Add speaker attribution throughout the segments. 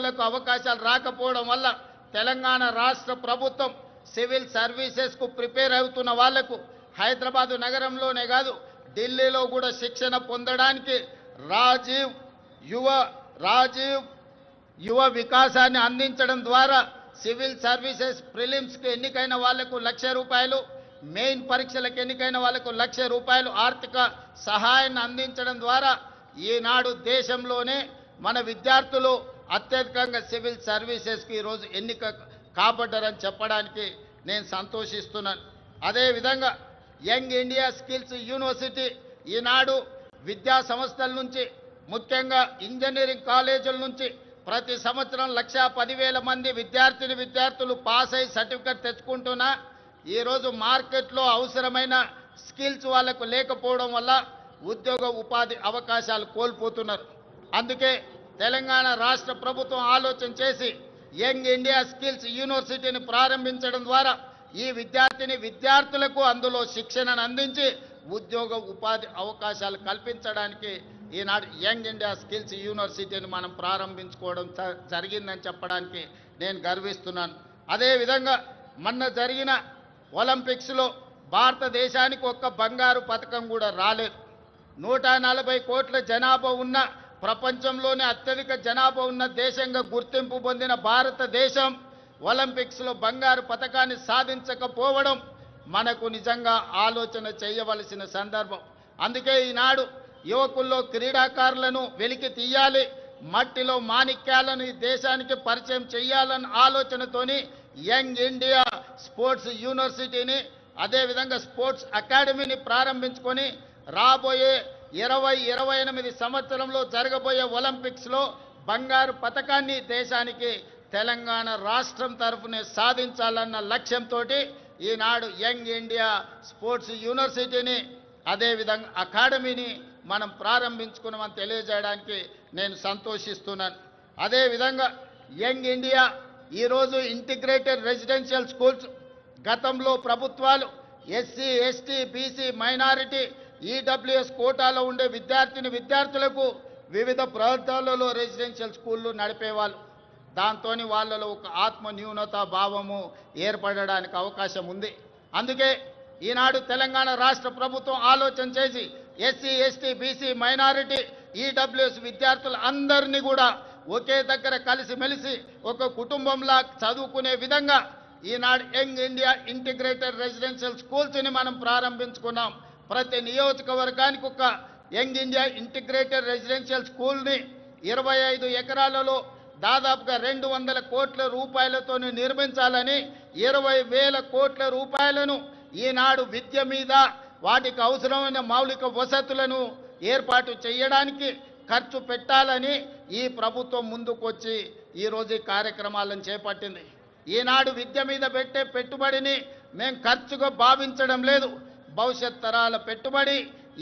Speaker 1: విద్యార్థులకు అవకాశాలు రాకపోవడం వల్ల తెలంగాణ రాష్ట్ర ప్రభుత్వం సివిల్ సర్వీసెస్కు ప్రిపేర్ అవుతున్న వాళ్లకు హైదరాబాదు నగరంలోనే కాదు ఢిల్లీలో కూడా శిక్షణ పొందడానికి రాజీవ్ యువ వికాసాన్ని అందించడం ద్వారా సివిల్ సర్వీసెస్ ప్రిలిమ్స్కి ఎన్నికైన వాళ్లకు ₹1,00,000, మెయిన్ పరీక్షలకు ఎన్నికైన వాళ్లకు ₹1,00,000 ఆర్థిక సహాయాన్ని అందించడం ద్వారా ఈనాడు దేశంలోనే మన విద్యార్థులు అత్యధికంగా సివిల్ సర్వీసెస్కి ఈరోజు ఎన్నిక కాబడ్డారని చెప్పడానికి నేను సంతోషిస్తున్నాను. అదేవిధంగా యంగ్ ఇండియా స్కిల్స్ యూనివర్సిటీ ఈనాడు విద్యా సంస్థల నుంచి ముఖ్యంగా ఇంజనీరింగ్ కాలేజీల నుంచి ప్రతి సంవత్సరం 1,10,000 మంది విద్యార్థులు పాస్ అయ్యి సర్టిఫికెట్ తెచ్చుకుంటున్నా ఈరోజు మార్కెట్లో అవసరమైన స్కిల్స్ వాళ్ళకు లేకపోవడం వల్ల ఉద్యోగ ఉపాధి అవకాశాలు కోల్పోతున్నారు. అందుకే తెలంగాణ రాష్ట్ర ప్రభుత్వం ఆలోచన చేసి యంగ్ ఇండియా స్కిల్స్ యూనివర్సిటీని ప్రారంభించడం ద్వారా ఈ విద్యార్థులకు అందులో శిక్షణను అందించి ఉద్యోగ ఉపాధి అవకాశాలు కల్పించడానికి ఈనాడు యంగ్ ఇండియా స్కిల్స్ యూనివర్సిటీని మనం ప్రారంభించుకోవడం జరిగిందని చెప్పడానికి నేను గర్విస్తున్నాను. అదేవిధంగా మొన్న జరిగిన ఒలింపిక్స్లో భారతదేశానికి ఒక్క బంగారు పథకం కూడా రాలేదు. 140 కోట్ల జనాభా ఉన్న ప్రపంచంలోనే అత్యధిక జనాభా ఉన్న దేశంగా గుర్తింపు పొందిన భారతదేశం ఒలింపిక్స్లో బంగారు పథకాన్ని సాధించకపోవడం మనకు నిజంగా ఆలోచన చేయవలసిన సందర్భం. అందుకే ఈనాడు యువకుల్లో క్రీడాకారులను వెలికి తీయాలి, మట్టిలో మాణిక్యాలను ఈ దేశానికి పరిచయం చేయాలన్న ఆలోచనతోని యంగ్ ఇండియా స్పోర్ట్స్ యూనివర్సిటీని అదేవిధంగా స్పోర్ట్స్ అకాడమీని ప్రారంభించుకొని రాబోయే 2028 సంవత్సరంలో జరగబోయే ఒలింపిక్స్లో బంగారు పథకాన్ని దేశానికి తెలంగాణ రాష్ట్రం తరఫునే సాధించాలన్న లక్ష్యంతో ఈనాడు యంగ్ ఇండియా స్పోర్ట్స్ యూనివర్సిటీని అదేవిధంగా అకాడమీని మనం ప్రారంభించుకున్నామని తెలియజేయడానికి నేను సంతోషిస్తున్నాను. అదేవిధంగా యంగ్ ఇండియా ఈరోజు ఇంటిగ్రేటెడ్ రెసిడెన్షియల్ స్కూల్స్ గతంలో ప్రభుత్వాలు SC ST BC minority EWS కోటాలో ఉండే విద్యార్థులకు వివిధ ప్రాంతాలలో రెసిడెన్షియల్ స్కూళ్ళు నడిపేవాళ్ళు. దాంతో వాళ్ళలో ఒక ఆత్మ న్యూనతా భావము ఏర్పడడానికి అవకాశం ఉంది. అందుకే ఈనాడు తెలంగాణ రాష్ట్ర ప్రభుత్వం ఆలోచన చేసి SC ST BC minority EWS విద్యార్థులు అందరినీ కూడా ఒకే దగ్గర కలిసిమెలిసి ఒక కుటుంబంలా చదువుకునే విధంగా ఈనాడు యంగ్ ఇండియా ఇంటిగ్రేటెడ్ రెసిడెన్షియల్ స్కూల్స్ని మనం ప్రారంభించుకున్నాం. ప్రతి నియోజకవర్గానికి ఒక యంగ్ ఇండియా ఇంటిగ్రేటెడ్ రెసిడెన్షియల్ స్కూల్ని 25 ఎకరాలలో దాదాపుగా 200 కోట్ల రూపాయలతో నిర్మించాలని 20,000 కోట్ల రూపాయలను ఈనాడు విద్య మీద వాటికి అవసరమైన మౌలిక వసతులను ఏర్పాటు చేయడానికి ఖర్చు పెట్టాలని ఈ ప్రభుత్వం ముందుకొచ్చి ఈరోజు ఈ కార్యక్రమాలను చేపట్టింది. ఈనాడు విద్య మీద పెట్టే పెట్టుబడిని మేము ఖర్చుగా భావించడం లేదు. భవిష్యత్ తరాల పెట్టుబడి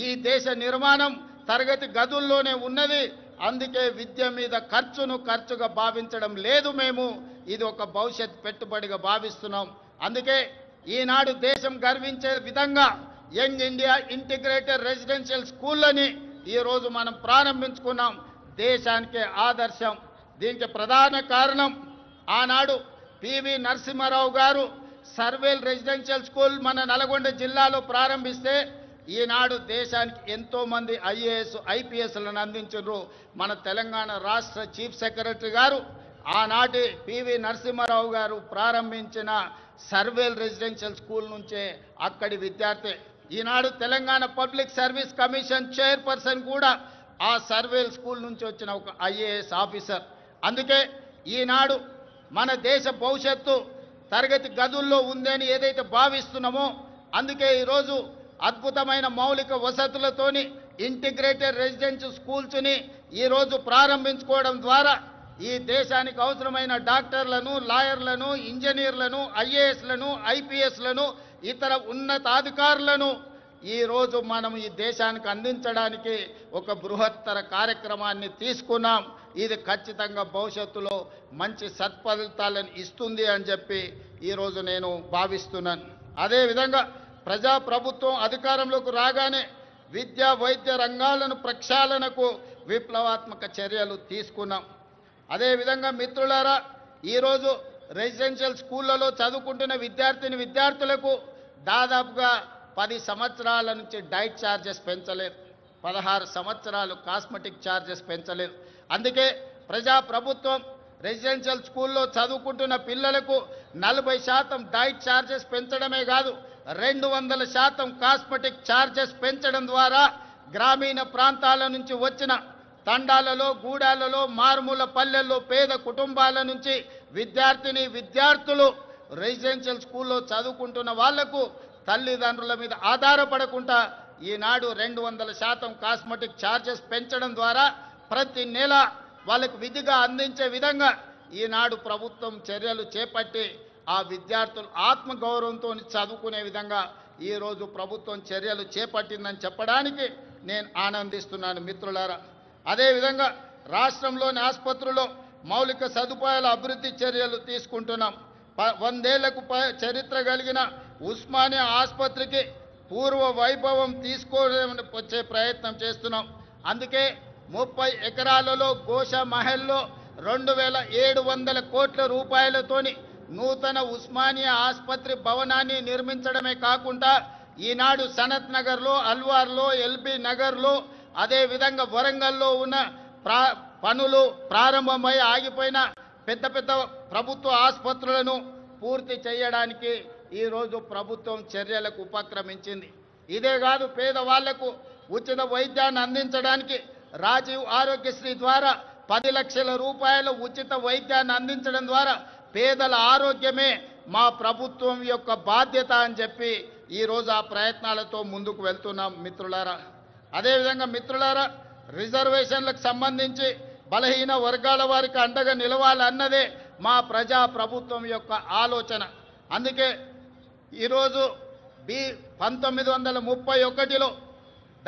Speaker 1: ఈ దేశ నిర్మాణం తరగతి గదుల్లోనే ఉన్నది. అందుకే విద్య మీద ఖర్చుగా భావించడం లేదు. మేము ఇది ఒక భవిష్యత్ పెట్టుబడిగా భావిస్తున్నాం. అందుకే ఈనాడు దేశం గర్వించే విధంగా యంగ్ ఇండియా ఇంటిగ్రేటెడ్ రెసిడెన్షియల్ స్కూళ్ళని ఈరోజు మనం ప్రారంభించుకున్నాం. దేశానికే ఆదర్శం. దీనికి ప్రధాన కారణం ఆనాడు పివి నరసింహారావు గారు సర్వేల్ రెసిడెన్షియల్ స్కూల్ మన నల్గొండ జిల్లాలో ప్రారంభిస్తే ఈనాడు దేశానికి ఎంతోమంది ఐఏఎస్ ఐపీఎస్లను అందించారు. మన తెలంగాణ రాష్ట్ర చీఫ్ సెక్రటరీ గారు ఆనాటి పివి నరసింహారావు గారు ప్రారంభించిన సర్వేల్ రెసిడెన్షియల్ స్కూల్ నుంచే అక్కడి విద్యార్థి. Eenadu Telangana public service commission chairperson కూడా ఆ సర్వేల్ స్కూల్ నుంచి వచ్చిన ఒక ఐఏఎస్ ఆఫీసర్. అందుకే ఈనాడు మన దేశ భవిష్యత్తు తరగతి గదుల్లో ఉందని ఏదైతే భావిస్తున్నామో అందుకే ఈరోజు అద్భుతమైన మౌలిక వసతులతోని ఇంటిగ్రేటెడ్ రెసిడెన్షియల్ స్కూల్స్ని ఈరోజు ప్రారంభించుకోవడం ద్వారా ఈ దేశానికి అవసరమైన డాక్టర్లను, లాయర్లను, ఇంజనీర్లను, ఐఏఎస్లను, ఐపీఎస్లను, ఇతర ఉన్నతాధికారులను ఈరోజు మనం ఈ దేశానికి అందించడానికి ఒక బృహత్తర కార్యక్రమాన్ని తీసుకున్నాం. ఇది ఖచ్చితంగా భవిష్యత్తులో మంచి సత్ఫలితాలను ఇస్తుంది అని చెప్పి ఈరోజు నేను భావిస్తున్నాను. అదేవిధంగా ప్రజాప్రభుత్వం అధికారంలోకి రాగానే విద్యా వైద్య రంగాలను ప్రక్షాళనకు విప్లవాత్మక చర్యలు తీసుకున్నాం. అదేవిధంగా మిత్రులారా, ఈరోజు రెసిడెన్షియల్ స్కూళ్లలో చదువుకుంటున్న విద్యార్థులకు దాదాపుగా 10 సంవత్సరాల నుంచి డైట్ ఛార్జెస్ పెంచలేదు, 16 సంవత్సరాలు కాస్మెటిక్ ఛార్జెస్ పెంచలేదు. అందుకే ప్రభుత్వం రెసిడెన్షియల్ స్కూల్లో చదువుకుంటున్న పిల్లలకు 40% డైట్ ఛార్జెస్ పెంచడమే కాదు, 200% కాస్మెటిక్ ఛార్జెస్ పెంచడం ద్వారా గ్రామీణ ప్రాంతాల నుంచి వచ్చిన తండాలలో, గూడాలలో, మారుమూల పల్లెల్లో పేద కుటుంబాల నుంచి విద్యార్థులు రెసిడెన్షియల్ స్కూల్లో చదువుకుంటున్న వాళ్లకు తల్లిదండ్రుల మీద ఆధారపడకుండా ఈనాడు 200% కాస్మెటిక్ ఛార్జెస్ పెంచడం ద్వారా ప్రతి నెల వాళ్ళకు విధిగా అందించే విధంగా ఈనాడు ప్రభుత్వం చర్యలు చేపట్టి ఆ విద్యార్థులు ఆత్మగౌరవంతో చదువుకునే విధంగా ఈరోజు ప్రభుత్వం చర్యలు చేపట్టిందని చెప్పడానికి నేను ఆనందిస్తున్నాను మిత్రులారా. అదేవిధంగా రాష్ట్రంలోని ఆసుపత్రుల్లో మౌలిక సదుపాయాల అభివృద్ధి చర్యలు తీసుకుంటున్నాం. 100 ఏళ్లకు చరిత్ర కలిగిన ఉస్మానియా ఆసుపత్రికి పూర్వ వైభవం వచ్చే ప్రయత్నం చేస్తున్నాం. అందుకే 30 ఎకరాలలో గోష మహల్లో 2700 కోట్ల రూపాయలతోని నూతన ఉస్మానియా ఆసుపత్రి భవనాన్ని నిర్మించడమే కాకుండా ఈనాడు సనత్ నగర్లో, అల్వార్లో, ఎల్బీ నగర్లో, అదేవిధంగా వరంగల్లో ఉన్న పనులు ప్రారంభమై ఆగిపోయిన పెద్ద ప్రభుత్వ ఆసుపత్రులను పూర్తి చేయడానికి ఈరోజు ప్రభుత్వం చర్యలకు ఉపక్రమించింది. ఇదే కాదు, పేదవాళ్లకు ఉచిత వైద్యాన్ని అందించడానికి రాజీవ్ ఆరోగ్యశ్రీ ద్వారా 10 లక్షల రూపాయల ఉచిత వైద్యాన్ని అందించడం ద్వారా పేదల ఆరోగ్యమే మా ప్రభుత్వం యొక్క బాధ్యత అని చెప్పి ఈరోజు ఆ ప్రయత్నాలతో ముందుకు వెళ్తున్నాం మిత్రులారా. అదేవిధంగా మిత్రులారా, రిజర్వేషన్లకు సంబంధించి బలహీన వర్గాల వారికి అండగా నిలవాలన్నదే మా ప్రభుత్వం యొక్క ఆలోచన. అందుకే ఈరోజు 1931లో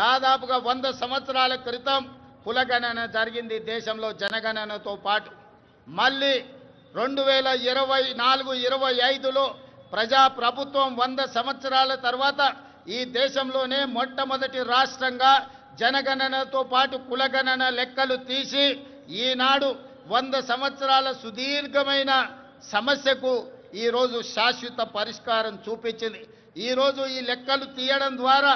Speaker 1: దాదాపుగా 100 సంవత్సరాల క్రితం కులగణన జరిగింది దేశంలో జనగణనతో పాటు. మళ్ళీ 2024-25లో ప్రభుత్వం 100 సంవత్సరాల తర్వాత ఈ దేశంలోనే మొట్టమొదటి రాష్ట్రంగా జనగణనతో పాటు కులగణన లెక్కలు తీసి ఈనాడు 100 సంవత్సరాల సుదీర్ఘమైన సమస్యకు ఈరోజు శాశ్వత పరిష్కారం చూపించింది. ఈరోజు ఈ లెక్కలు తీయడం ద్వారా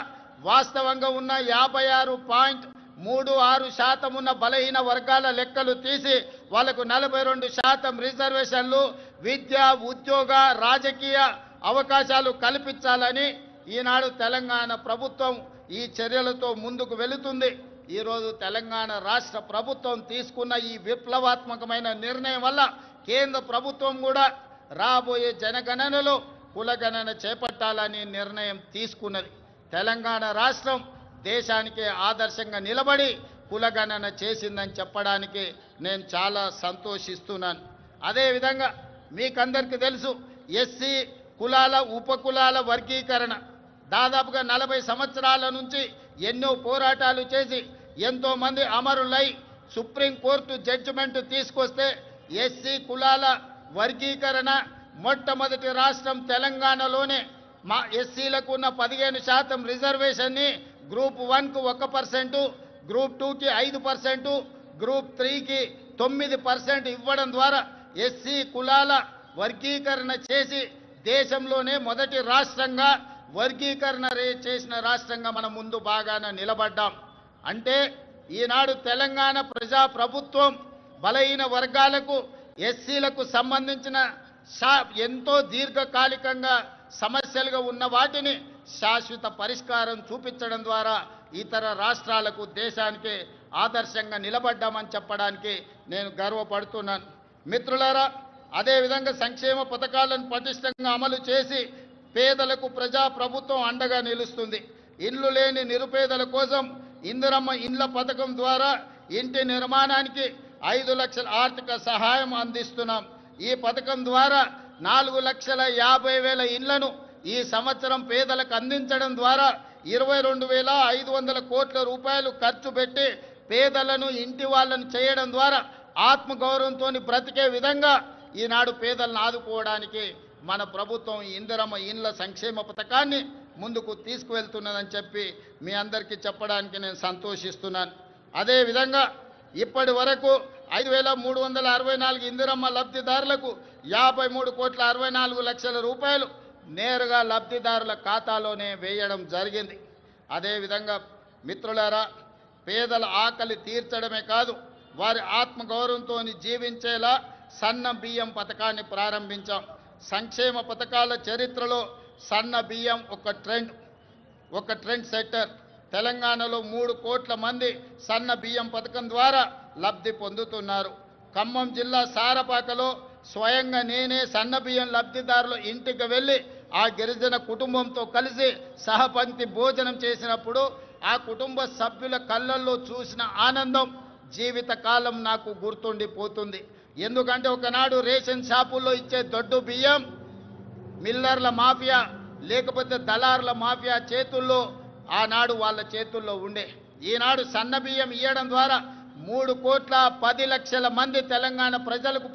Speaker 1: వాస్తవంగా ఉన్న 56.36% ఉన్న బలహీన వర్గాల లెక్కలు తీసి వాళ్ళకు 42% రిజర్వేషన్లు, విద్య, ఉద్యోగ, రాజకీయ అవకాశాలు కల్పించాలని ఈనాడు తెలంగాణ ప్రభుత్వం ఈ చర్యలతో ముందుకు వెళుతుంది. ఈరోజు తెలంగాణ రాష్ట్ర ప్రభుత్వం తీసుకున్న ఈ విప్లవాత్మకమైన నిర్ణయం వల్ల కేంద్ర ప్రభుత్వం కూడా రాబోయే జనగణనలో కులగణన చేపట్టాలని నిర్ణయం తీసుకున్నది. తెలంగాణ రాష్ట్రం దేశానికే ఆదర్శంగా నిలబడి కులగణన చేసిందని చెప్పడానికి నేను చాలా సంతోషిస్తున్నాను. అదేవిధంగా మీకందరికీ తెలుసు, ఎస్సీ కులాల ఉపకులాల వర్గీకరణ దాదాపుగా 40 సంవత్సరాల నుంచి ఎన్నో పోరాటాలు చేసి ఎంతోమంది అమరులై సుప్రీంకోర్టు జడ్జిమెంట్ తీసుకొస్తే ఎస్సీ కులాల వర్గీకరణ మొట్టమొదటి రాష్ట్రం తెలంగాణలోనే మా ఎస్సీలకు ఉన్న 15% రిజర్వేషన్ని గ్రూప్ 1కు 1%, గ్రూప్ 2కి 5%, గ్రూప్ 3కి 9% ఇవ్వడం ద్వారా ఎస్సీ కులాల వర్గీకరణ చేసి దేశంలోనే మొదటి రాష్ట్రంగా వర్గీకరణ చేసిన రాష్ట్రంగా మనం ముందు బాగాన నిలబడ్డాం. అంటే ఈనాడు తెలంగాణ ప్రభుత్వం బలహీన వర్గాలకు, ఎస్సీలకు సంబంధించిన ఎంతో దీర్ఘకాలికంగా సమస్యలుగా ఉన్న వాటిని శాశ్వత పరిష్కారం చూపించడం ద్వారా ఇతర రాష్ట్రాలకు, దేశానికి ఆదర్శంగా నిలబడ్డామని చెప్పడానికి నేను గర్వపడుతున్నాను. మిత్రులారా, అదేవిధంగా సంక్షేమ పథకాలను పటిష్టంగా అమలు చేసి పేదలకు ప్రభుత్వం అండగా నిలుస్తుంది. ఇల్లు లేని నిరుపేదల కోసం ఇందిరమ్మ ఇండ్ల పథకం ద్వారా ఇంటి నిర్మాణానికి 5 లక్షల ఆర్థిక సహాయం అందిస్తున్నాం. ఈ పథకం ద్వారా 4,50,000 ఇళ్లను ఈ సంవత్సరం పేదలకు అందించడం ద్వారా 22,500 కోట్ల రూపాయలు ఖర్చు పెట్టి పేదలను ఇంటి వాళ్ళను చేయడం ద్వారా ఆత్మగౌరవంతో బ్రతికే విధంగా ఈనాడు పేదలను ఆదుకోవడానికి మన ప్రభుత్వం ఇందిరమ్మ ఇండ్ల సంక్షేమ పథకాన్ని ముందుకు తీసుకువెళ్తున్నదని చెప్పి మీ అందరికీ చెప్పడానికి నేను సంతోషిస్తున్నాను. అదేవిధంగా ఇప్పటి వరకు 5,364 ఇందిరమ్మ లబ్ధిదారులకు 53,64,00,000 రూపాయలు నేరుగా లబ్ధిదారుల ఖాతాలోనే వేయడం జరిగింది. అదేవిధంగా మిత్రులారా, పేదల ఆకలి తీర్చడమే కాదు, వారి ఆత్మగౌరవంతో జీవించేలా సన్న బియ్యం పథకాన్ని ప్రారంభించాం. సంక్షేమ పథకాల చరిత్రలో సన్న బియ్యం ఒక ట్రెండ్ సెట్టర్. తెలంగాణలో 3 కోట్ల మంది సన్న బియ్యం పథకం ద్వారా లబ్ధి పొందుతున్నారు. ఖమ్మం జిల్లా సారపాకలో స్వయంగా నేనే సన్న బియ్యం లబ్ధిదారుల ఇంటికి వెళ్ళి ఆ గిరిజన కుటుంబంతో కలిసి సహపంక్తి భోజనం చేసినప్పుడు ఆ కుటుంబ సభ్యుల కళ్ళల్లో చూసిన ఆనందం జీవితకాలం నాకు గుర్తుండిపోతుంది. ఎందుకంటే ఒకనాడు రేషన్ షాపుల్లో ఇచ్చే దొడ్డు బియ్యం మిల్లర్ల మాఫియా లేకపోతే దళారుల మాఫియా చేతుల్లో ఆనాడు వాళ్ళ చేతుల్లో ఉండే. ఈనాడు సన్న బియ్యం ఇవ్వడం ద్వారా 3,10,00,000 మంది తెలంగాణ ప్రజలకు